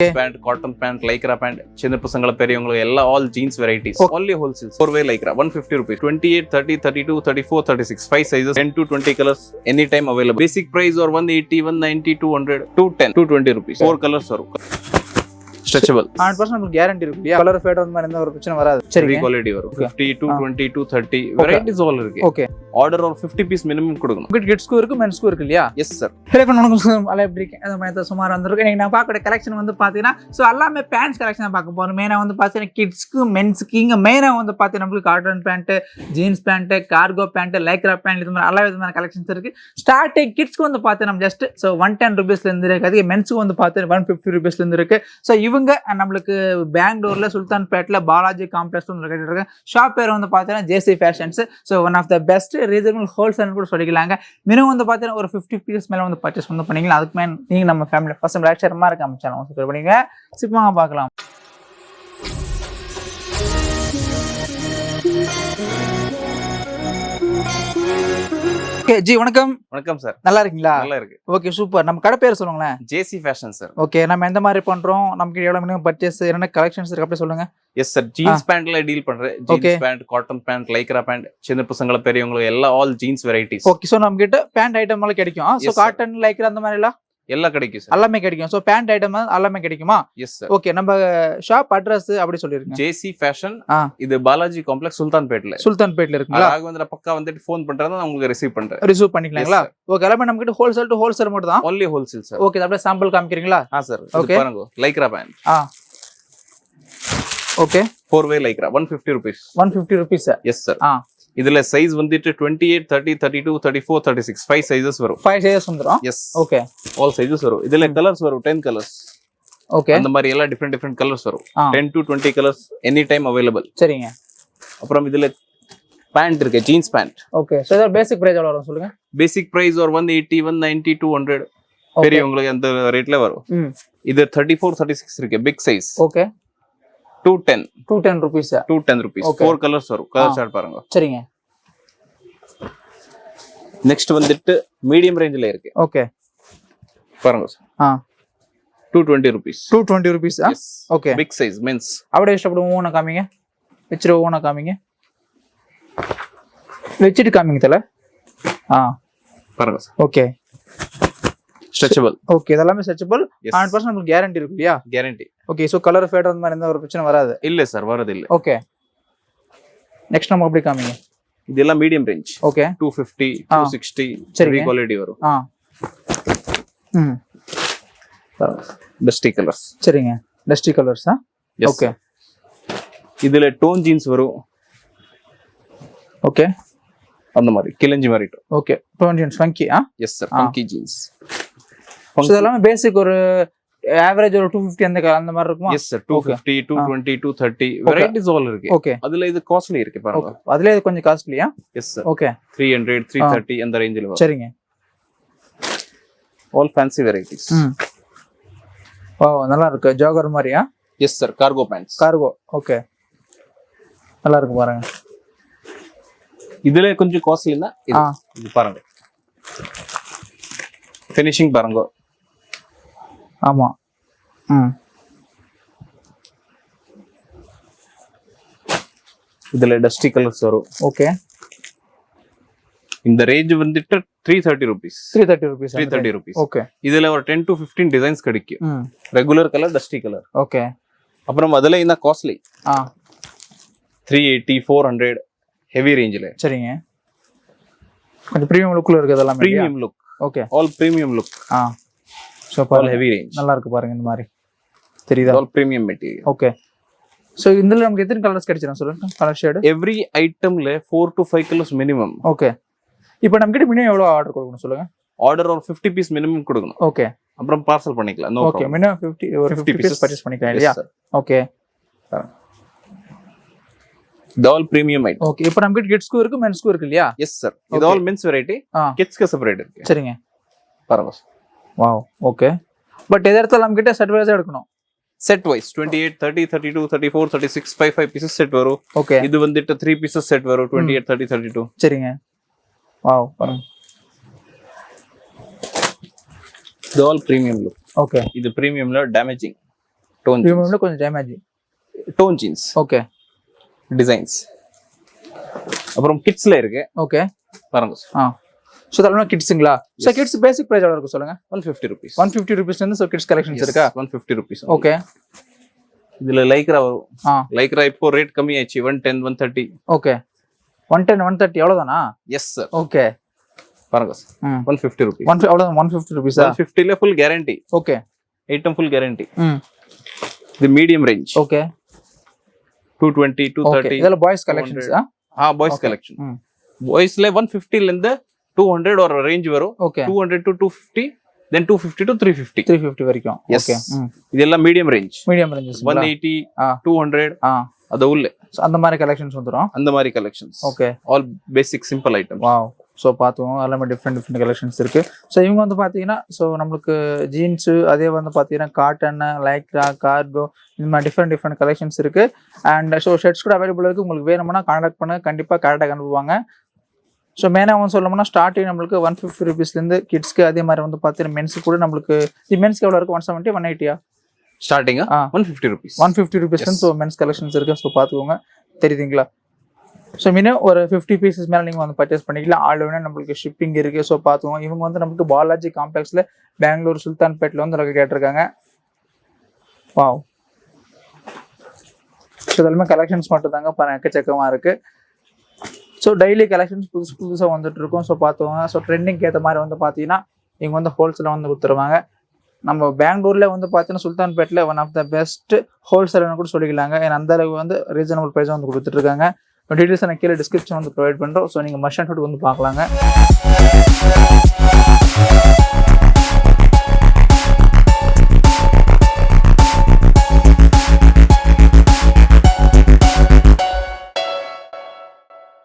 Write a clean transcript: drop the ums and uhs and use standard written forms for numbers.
pant, cotton pant, lycra pant, சின்ன பசங்கள பெரியவங்களுக்கு எல்லா all jeans varieties. Only wholesale. 4-way lycra, 150 rupees. 28, 30, 32, 34, 36. 5 sizes, 10 to 20 colors, anytime available. Basic price or 180, 190, 200, 210, 220 rupees. 4 colors வரும். Stretchable. 100% நமக்கு guarantee இருக்கு இல்லையா? Colour fat அந்த மாதிரி எந்த ஒரு பிரச்சனை வராது. சரி, குவாலிட்டி வரும். 50 to 20 to 30 varieties all இருக்கு. ஓகே. ஆர்டர் ஒரு 50 பீஸ் மினிமம் கொடுக்கணும். கிட்ஸ்க்கு இருக்கு, மென்ஸ்க்கு இருக்கு இல்லையா? Yes sir. ஹலோ வணக்கம், நல்லா எப்படி இருக்கீங்க? அந்த மாதிரி சுமார் வந்திருக்கு. இன்னைக்கு நான் பார்க்கக்கூடிய கலெக்ஷன் வந்து பார்த்தீங்கன்னா எல்லாமே பேண்ட்ஸ் கலெக்ஷன் தான் பார்க்க போகிறோம். மெயினாக வந்து பார்த்தீங்கன்னா கிட்ஸ்க்கு, மென்ஸ்க்கு. இங்கே மெயினாக வந்து பார்த்தீங்கன்னா நம்மளுக்கு cotton pant, jeans pant, cargo pant, lycra pant, இது மாதிரி எல்லா விதமான கலெக்ஷன்ஸ் இருக்குது. ஸ்டார்டிங் கிட்ஸ்க்கு வந்து பார்த்தீங்கன்னா நம்ம ஜஸ்ட் 110 rupeesலேருந்து இருக்குது. அதே மென்ஸ்க்கு வந்து பார்த்தீங்கன்னா 150 rupeesலேருந்து இருக்குது. இவங்க நம்மளுக்கு பெங்களூரில் சுல்தான்பேட்டில் பாலாஜி காம்ப்ளெக்ஸ் இருக்கு. ஷாப் பேர் வந்து பார்த்தீங்கன்னா JC fashions. One of the best reasonable wholesale கூட சொல்லிக்கலாங்க. மினிமம் வந்து பார்த்தீங்கன்னா ஒரு 50 பீஸ் மேலே வந்து பர்ச்சேஸ் வந்து பண்ணிக்கலாம். அதுக்கு மேலே நீங்கள் நம்ம ஃபேமிலி ஃபர்ஸ்ட் லைக் ஷேர் மாதிரி காமிச்சாலும் சப்ஸ்கிரைப் பண்ணிங்க. சிப்பமாக பார்க்கலாம். ஜி வணக்கம். வணக்கம் சார். நல்லா இருக்கீங்களா? நல்லா இருக்கு. Okay, super. நம்ம கடை பேர் சொல்லுங்களேன். ஜேசி ஃபேஷன் சார். ஓகே, நம்ம எந்த மாதிரி பண்றோம், நமக்கு எவ்வளவு மினிமம் பர்ச்சேஸ், என்ன கலெக்ஷன்ஸ் இருக்கு அப்படி சொல்லுங்க. எஸ் சார், ஜீன்ஸ் பேண்ட்ல டீல் பண்றேன். Jeans pant, cotton pant, lycra pant, சின்ன பசங்கள பெரியவங்களுக்கு எல்லா all jeans varieties. Okay, so நம்ம கிட்ட பேண்ட் ஐட்டம் எல்லாம் கிடைக்கும். சோ காட்டன், லைக்ரா அந்த மாதிரி எல்லாம் எல்லாம் கிடைக்கும் சார். எல்லாமே கிடைக்கும். சோ பேண்ட் ஐட்டம் எல்லாமே கிடைக்குமா? S sir. ஓகே, நம்ம ஷாப் அட்ரஸ் அப்படி சொல்லிருங்க. ஜேசி ஃபேஷன், இது பாலாஜி காம்ப்ளெக்ஸ் சுல்தான்பேட்ல இருக்குங்களா? ராகவேந்திர பக்கா வந்துட்டு ஃபோன் பண்றதா நான் உங்களுக்கு ரிசீவ் பண்ணிக்கலாங்களா? ஓகே, எல்லாமே நம்ம கிட்ட ஹோல்சேல் டு ஹோல்சேல் மட்டும் தான். Only wholesale sir. ஓகே, அப்படியே சாம்பிள் காமிக்கிறீங்களா? சார். ஓகே, பாருங்க. Lycra pant. Okay, 4-way lycra, 150 rupees. 150 rupees. Yes sir. இதுல சைஸ் வந்துட்டு 28, 30, 32, 34, 36. 5 sizes வரும். 5 sizes வந்துரும். எஸ். ஓகே, all sizes வரும். இதுல கலர்ஸ் வரும் 10 colors. ஓகே, அந்த மாதிரி எல்லாம் different கலர்ஸ் வரும். 10 to 20 colors any time available. சரிங்க. அப்புறம் இதுல பேண்ட் இருக்கு, ஜீன்ஸ் பேண்ட். ஓகே, சோ இதோட பேசிக் பிரைஸ் எவ்வளவு வரும் சொல்லுங்க. பேசிக் பிரைஸ் ஒரு 180, 190, 200. பெரியவங்களுக்கு அந்த ரேட்ல வரும். இது 34, 36 இருக்கு, big size. Okay, 210 rupees. 210 rupees. 4 colors வரும். கலர் சார்ட் பாருங்க. சரிங்க. நெக்ஸ்ட் வந்துட்டு மீடியம் ரேஞ்சில இருக்கு. ஓகே, பாருங்க sir. 220 rupees. 220 rupees. Okay, big size men's. அப்படியே இஷ்டப்படும் ஓன காமிங்க. வெச்சிரு ஓன காமிங்க. வெச்சிட்டு காமிங்க தல. பாருங்க சார். Okay, stretchable. ஓகே, இதெல்லாம் ஸ்ட்ரெச்சபிள். 100% நமக்கு கேரண்டி இருக்கு இல்லையா? Guarantee. Okay, so colour fat அந்த மாதிரி எந்த ஒரு பிரச்சனை வராது. இல்ல சார், வரது இல்ல. ஓகே, நெக்ஸ்ட் நம்ம அப்படி காமிங்க. இதெல்லாம் மீடியம் ரேஞ்ச். ஓகே, 250, 260. சரி, குவாலிட்டி வரும். Dusty colours. சரிங்க, டஸ்டி கலர்ஸ். ஓகே, இதுல டோன் ஜீன்ஸ் வரும். ஓகே, அந்த மாதிரி கிளஞ்சி மாதிரி. Okay, tone jeans funky. Yes sir, funky jeans. இதெல்லாம் பேசிக் ஒரு ஆவரேஜ் ஒரு 250 அந்த மாதிரி இருக்குமா? எஸ் சார், 250, 220, 230 வெரைட்டிஸ் ஆல் இருக்கு. ஓகே, அதுல இது காஸ்ட்லி இருக்கு பாருங்க. அதுல இது கொஞ்சம் காஸ்ட்லியா? S sir. ஓகே, 300, 330 அந்த ரேஞ்சில வரும். சரிங்க. All fancy varieties. நல்லா இருக்கு. ஜாகர் மாதிரியா? Yes sir, cargo pants. Cargo. Okay, நல்லா இருக்கு பாருங்க. இதுல கொஞ்சம் காஸ்ட்லினா இது பாருங்க. ஃபினிஷிங் பாருங்க. ஆமா. இதுல டஸ்டி கலர்ஸ் வரும். ஓகே, இந்த ரேஞ்ச் வந்துட்டு 330 rupees. 330 rupees. ஓகே, இதுல ஒரு 10 to 15 டிசைன்ஸ் கிடைக்கும். Regular colour, dusty colour. Okay, அப்புறம் அதுல இந்த காஸ்ட்லி 380, 400 ஹெவி ரேஞ்சில. சரிங்க. கொஞ்சம் பிரீமியம் லுக்ல இருக்கு. அதெல்லாம் premium look. Okay, all premium look. So பாருங்க, ஹெவி ரேஞ்ச். நல்லா இருக்கு பாருங்க. இந்த மாதிரி தெரியுதா? All premium material. Okay, so இதுல நமக்கு எத்தனை கலர்ஸ் கிடைச்சிரும் சொல்லுங்க? கலர் ஷேட் எவ்ரி ஐட்டம்ல 4 to 5 கலர்ஸ் மினிமம். ஓகே, இப்போ நம்ம கிட்ட மினிமம் எவ்வளவு ஆர்டர் கொடுக்கணும் சொல்லுங்க? ஆர்டர் ஒரு 50 பீஸ் மினிமம் கொடுக்கணும். ஓகே, அப்புறம் பார்சல் பண்ணிக்கலாம். No okay, minimum 50 piece purchase பண்ணிக்கலாம் இல்லையா? ஓகே, இது ஆல் பிரீமியம் ஐட்டம். ஓகே, இப்போ நம்ம கிட்ட கிட்ஸ்க்கு இருக்கு, மென்ஸ்க்கு இருக்கு இல்லையா? Yes sir. இது ஆல் மென்ஸ் வெரைட்டி. கிட்ஸ்க்கு செப்பரேட் இருக்கு. சரிங்க, பாருங்க. வாவ். ஓகே, பட் எந்த இடத்துல நம்ம கிட்ட செட் வைஸா எடுக்கணும்? செட் வைஸ் 28, 30, 32, 34, 36, 5 பீசஸ் செட் வரும். ஓகே, இது வந்துட்டு 3 பீசஸ் செட் வரும். 28, 30, 32. சரிங்க. வாவ், பாருங்க. இது ஆல் பிரீமியம் லுக். ஓகே, இது பிரீமியம்ல டேமேஜிங். டோன் ப்ரீமியம்ல கொஞ்சம் damage tone jeans okay designs. அப்புறம் கிட்ஸ்ல இருக்கு. ஓகே பாருங்க ஸோ அதெல்லாம் கிட்ஸுங்களா? ஸோ கிட்ஸ் பேசிக் ப்ரைஸ் எவ்வளோ இருக்கும் சொல்லுங்க? 150 rupees. 150 rupeesலேருந்து ஸோ கிட்ஸ் கலெக்ஷன்ஸ் இருக்கா? 150 rupees. ஓகே. இதுல லைக்ரா வரும். லைக்ரா இப்போ ரேட் கம்மி ஆயிடுச்சு 110 130. ஓகே 110 130 எவ்வளோதானா? Yes sir. ஓகே பாருங்க 150 rupees. அவ்வளோதான் 150 rupees. 150ல full guarantee. Okay item full guarantee. இது மீடியம் ரேஞ்ச். ஓகே 220 230. இதெல்லாம் பாய்ஸ் கலெக்ஷன்ஸ். Boys collection. பாய்ஸ்ல 150 ல இருந்து 200 ஒரு ரேஞ்ச் வரும். Okay 200 to 250 then 250 to 350. 350 வரைக்கும். ஓகே இதெல்லாம் மீடியம் ரேஞ்ச். மீடியம் ரேஞ்சஸ் 180 200 அது உள்ள அந்த மாதிரி கலெக்ஷன்ஸ் வந்துரும். அந்த மாதிரி collections. Okay all basic simple item. Wow. So பார்த்துவோம் எல்லாமே டிஃப்ரெண்ட் கலெக்ஷன்ஸ் இருக்கு. ஸோ இவங்க வந்து பார்த்தீங்கன்னா ஸோ நம்மளுக்கு ஜீன்ஸு அதே வந்து பார்த்தீங்கன்னா காட்டன் லைக்ரா கார்கோ இந்த மாதிரி டிஃப்ரெண்ட் கலெக்ஷன்ஸ் இருக்கு. அண்ட் ஸோ ஷர்ட்ஸ் கூட அவைலபிள் இருக்கு. உங்களுக்கு வேணும்னா கான்டாக்ட் பண்ணுங்க, கண்டிப்பாக கரெக்டாக அனுப்புவாங்க. ஸோ மெயினாக வந்து சொல்லணும்னா ஸ்டார்டிங் நம்மளுக்கு 150 rupeesலேருந்து கிட்ஸ்க்கு அதே மாதிரி வந்து பார்த்தீங்கன்னா மென்ஸுக்கு கூட நம்மளுக்கு மென்ஸ்க்கு எவ்வளோ இருக்கு? 170 180 ஸ்டார்டிங் 150 rupees. 150 rupeesலேருந்து ஸோ மென்ஸ் கலெக்ஷன்ஸ் இருக்கு. ஸோ பார்த்துக்கோங்க, தெரியுதுங்களா? ஸோ மினிமம் ஒரு 50 pieces மேலே நீங்கள் வந்து பர்ச்சேஸ் பண்ணிக்கலாம். ஆல் ஓவர் நம்மளுக்கு ஷிப்பிங் இருக்குது. ஸோ பார்த்துக்கோங்க. இவங்க வந்து நமக்கு பாலாஜி காம்ப்ளெக்ஸில் பெங்களூர் சுல்தான்பேட்டில் வந்து கேட்டிருக்காங்க. வாவ். ஸோ இதெல்லாமே கலெக்ஷன்ஸ் மட்டும் தாங்க எக்கச்சக்கமாக இருக்குது. ஸோ டெய்லி கலெக்ஷன்ஸ் புதுசாக வந்துட்டு இருக்கும். ஸோ பார்த்துக்கோங்க. ஸோ ட்ரெண்டிங்க்கு ஏற்ற மாதிரி வந்து பார்த்தீங்கன்னா இவங்க வந்து ஹோல்சேலாக வந்து கொடுத்துருவாங்க. நம்ம பெங்களூரில் வந்து பார்த்தீங்கன்னா சுல்தான்பேட்டில் ஒன் ஆஃப் த பெஸ்ட் ஹோல்சேலர்னு கூட சொல்லிக்கலாங்க. ஏன்னா அந்த அளவுக்கு வந்து ரீசனபிள் ப்ரைஸ் வந்து கொடுத்துட்ருக்காங்க. டீட்டெயில்ஸ் நான் கீழே டிஸ்கிரிப்ஷன் வந்து ப்ரொவைட் பண்ணுறோம். ஸோ நீங்கள் மஸ்ட் அண்ட் வந்து பார்க்கலாங்க.